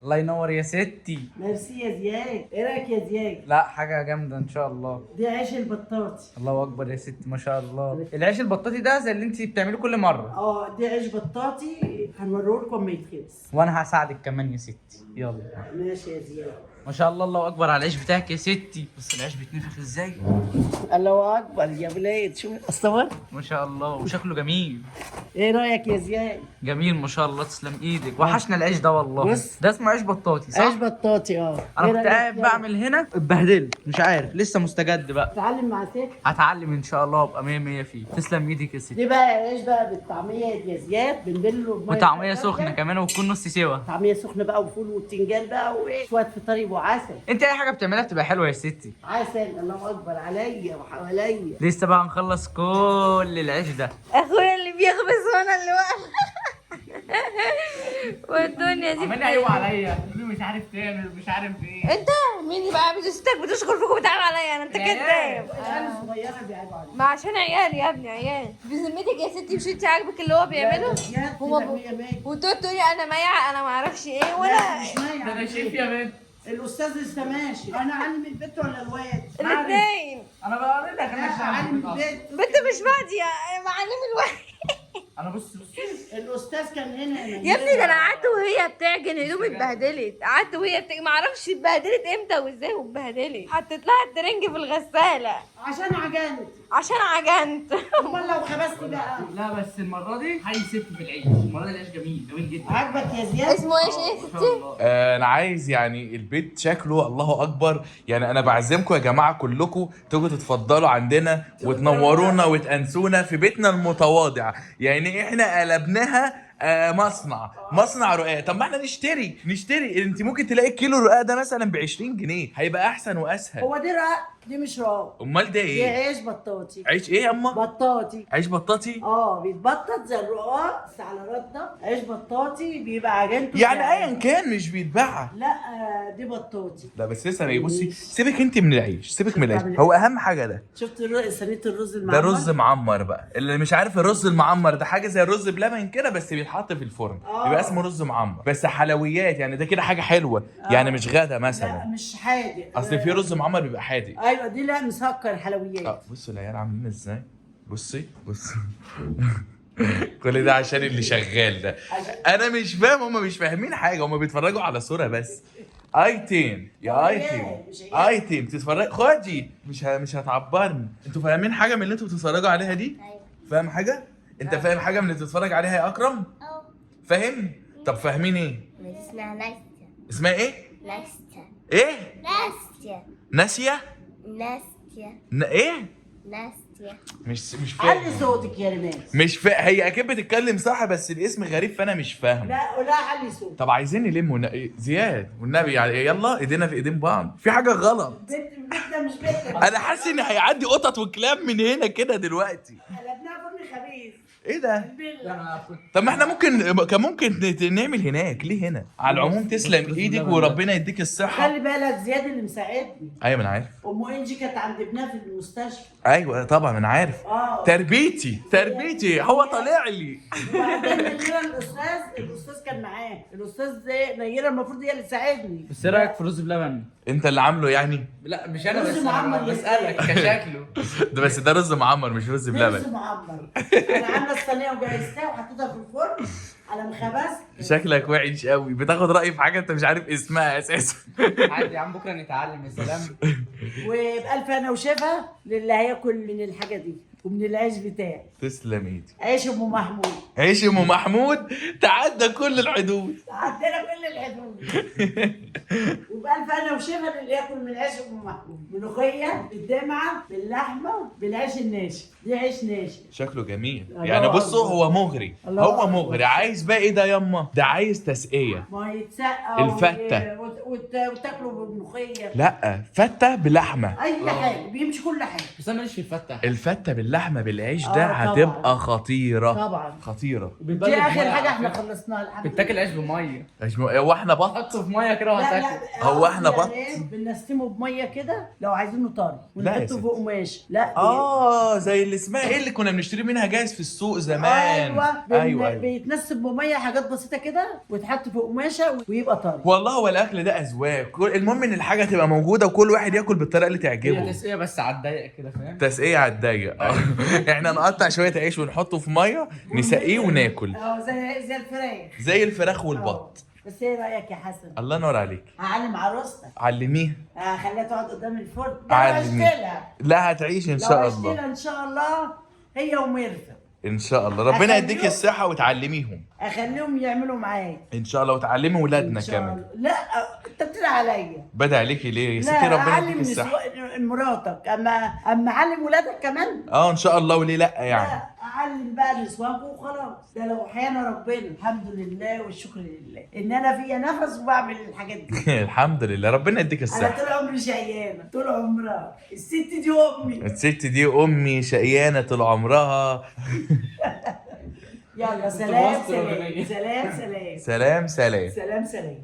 الله ينور يا ستي. ميرسي يا زياد. ايه رايك يا زياد؟ لا حاجه جامده ان شاء الله. دي عيش البطاطي. الله اكبر يا ستي ما شاء الله. العيش البطاطي ده زي اللي انت بتعمله كل مره. دي عيش بطاطي هنوريه لكم ما يتخبز. وانا هساعدك كمان يا ستي. يلا ماشي يا زياد. ما شاء الله. الله اكبر على العيش بتاعك يا ستي. بص العيش بيتنفخ ازاي. الله اكبر يا ولاد. شوف الصور ما شاء الله وشكله جميل. ايه رايك يا زياد؟ جميل ما شاء الله. تسلم ايدك. وحشنا العيش ده والله. بص. ده اسمه عيش بطاطي صح؟ عيش بطاطي انا إيه كنت رأيك قاعد يا بعمل هنا اتبهدلت مش عارف لسه مستجد بقى. اتعلم مع ست. هتعلم ان شاء الله وابقى 100 100 فيه. تسلم ايدك يا ستي. دي بقى عيش بقى بالطعميه يا زياد. بنبله بميه وطعميه سخنة. سخنه كمان وتكون نص سوا. طعميه سخنه بقى وفول وبتنجان بقى وايه شويه فطار وعسل. انت اي حاجه بتعملها بتبقى حلوه يا ستي. عسل. الله اكبر عليا وحواليا. لسه بقى نخلص كل العيش ده. اخويا اللي بيخبز وانا اللي واقفه. والدنيا دي عمال ايوه عليا مش عارف تعمل مش عارف ايه. انت مين بقى بتستك بتشكر فيكم بتعمل عليا انا؟ انت كداب. العيال الصغيره بيعيبوا عليا. ما عشان عيال يا ابني عيال. بذمتك يا ستي مش انت عاجبك اللي هو بيعمله؟ هو وتقعد تقولي انا مايعه انا ما اعرفش ايه ولا مش مايع. ده انا شايف يا بنت. الاستاذ لسه ماشي. انا علم البيت ولا الواد؟ الاثنين. انا بقول لك انا مش علم عارف. البيت. بنت مش فاضيه معلم الواحد. انا بص الاستاذ كان هنا. يا ابني ده انا قعدت وهي بتعجن هدومي اتبهدلت. قعدت وهي ما اعرفش اتبهدلت امتى وازاي واتبهدلت. حطيت لها الترنج في الغساله عشان عجنت. عشان عجنت. امال لو خبزت بقى. لا بس المره دي حي ست في العيش. المره دي العيش جميل جميل جدا. عاجبك يا زياد؟ اسمه ايش ايه ما شاء ستي؟ الله. انا عايز يعني البيت شكله الله اكبر. يعني انا بعزمكم يا جماعه كلكم تيجوا تتفضلوا عندنا وتنورونا وتأنسونا في بيتنا المتواضع. يعني احنا قلبناها مصنع رقاق. طب ما احنا نشتري. انت ممكن تلاقي كيلو رقاق ده مثلا ب 20 جنيه هيبقى احسن واسهل. هو دي رق؟ دي مش رق. امال ده دي ايه؟ عيش بطاطي. عيش ايه يا اما؟ بطاطي. عيش بطاطي. بيتبطط زي الرقاق بس على رده. عيش بطاطي بيبقى عجنته. يعني ايا كان مش بيتباع. لا دي بطاطي. لا بس لسه ايه. بصي سيبك انت من العيش. سيبك من العيش. هو اهم حاجه ده. شفت صينيه الرز ده المعمر؟ رز معمر بقى. اللي مش عارف الرز المعمر ده حاجه زي الرز بلبن كده بس بيتحط في الفرن. يبقى اسمه رز معمر بس حلويات. يعني ده كده حاجه حلوه. يعني مش غدا لا مثلا. مش حادق. اصل في رز معمر بيبقى حادق. ايوه دي لا مسكر حلويات. بصوا العيال عاملين ازاي. بصي كل ده عشان اللي شغال ده. انا مش فاهم. هم مش فاهمين حاجه. هم بيتفرجوا على صوره بس. ايتين يا ايتين تتفرج. خدي مش هتعبرني. انتوا فاهمين حاجه من اللي انتوا بتتفرجوا عليها دي؟ ايوه. فاهم حاجه؟ انت فاهم حاجه من اللي بتتفرج عليها يا اكرم؟ اه. فاهم؟ طب فاهمين ايه؟ دي اسمها ناستيا. اسمها ايه؟ ناستيا. ايه؟ ناستيا. ناسيه؟ ناستيا. ايه؟ ناستيا. مش علي فاهم. صوتك يا ريمان. مش فاهم. هي اكيد بتتكلم صح بس الاسم غريب فانا مش فاهم. لا علي صوتك. طب عايزين نلم زياد والنبي يعني يلا ايدينا في ايدين بعض. في حاجه غلط. بيت ده مش بيت. انا حاسس ان هيعدي قطط وكلاب من هنا كده دلوقتي. قلبناها فرن خبيث. ايه ده؟ البله. طب ما احنا كان ممكن نعمل هناك. ليه هنا؟ على العموم تسلم ايدك وربنا يديك الصحه. خلي بالك زياد اللي مساعدني. ايوه ما انا عارف. ام انجي كانت عند ابنها في المستشفى. ايوه طبعا انا عارف. تربيتي هو طالع لي. وبعدين نيره الاستاذ كان معاه. الاستاذ نيره المفروض هي اللي تساعدني. بس ايه رايك في الرز بلبن؟ انت اللي عامله يعني؟ لا مش انا رز بس انا معمر بسالك كشكله. ده بس ده رز معمر مش رز رز بلبن. معمر. انا عامله الصينيه وجهزتها وحطيتها في الفرن على مخبز. شكلك وحش قوي. بتاخد رايي في حاجه انت مش عارف اسمها اساسا. عادي يا عم بكره نتعلم. يا سلام. وبألف انا وشفا للي هياكل من الحاجه دي ومن العيش بتاعي. تسلم ايدي. عيش ام محمود. عيش ام محمود تعدى كل الحدود. عدينا كل الحدود. وبألف انا وشفا للي ياكل من عيش ام محمود. ملوخيه بالدمعه باللحمه بالعيش الناشف. دي عيش ناشف. شكله جميل. الله يعني بصوا أكبر. هو مغري. الله هو أكبر. مغري. عايز بقى ايه ده يما؟ ده عايز تسقيه. ما يتسقى الفتة. وتاكله بالملوخيه. لا فته بلحمه. اي حاجه بيمشي كل حاجه. بس انا ماليش في الفتة. الفته باللحمه بالعيش ده طبعاً. هتبقى خطيره. طبعا. خطيره. دي اخر حاجه احنا خلصنايه الحمد لله. بتاكل عيش بميه. هو احنا بط؟ حطه في ميه كده لا وهتاكل. لا هو احنا بط؟ البط بنستمه بميه كده لو عايزينه طري لا يا ونحطه ستي. فوق قماش. لا زي اللي اسمها ايه اللي كنا بنشتري منها جاهز في السوق زمان. ايوه بيتنسب بميه حاجات بسيطه كده ويتحط فوق قماشه ويبقى طري. والله هو الاكل ده اذواق، المهم ان الحاجه تبقى موجوده وكل واحد ياكل بالطريقه اللي هي تعجبه. تسقيه بس على الضيق كده فاهم. تسقيه على الضيق. احنا نقطع شويه عيش ونحطه في ميه نسقيه وناكل زي الفراخ. زي الفراخ والبط. بس ايه رايك يا حسن؟ الله ينور عليك. هعلم عروستك. علميها. خليها تقعد قدام الفرن. علمي. لها لا هتعيش ان شاء الله. لو ان شاء الله هي وميرفت. ان شاء الله ربنا يديك الصحه وتعلميهم اخليهم يعملوا معايا ان شاء الله، وتعلمي ولادنا إن شاء كمان. الله. لا انت بتدعي عليا. بدأ عليكي ليه يا ستي؟ لا ربنا يديك علم الصحه. مراتك اما علم ولادك كمان. ان شاء الله، وليه لا يعني. لا اعلم بقى نسوانكم وخلاص. ده لو احيانا ربنا الحمد لله والشكر لله ان انا فيا نفس وبعمل الحاجات دي. الحمد لله ربنا يديك انا الصحه. طول عمري شقيانه طول عمرها. الست دي امي. الست دي امي شقيانه طول عمرها. يلا سلام بوظت سلام الأغنية. سلام سلام سلام سلام. سلام سلام.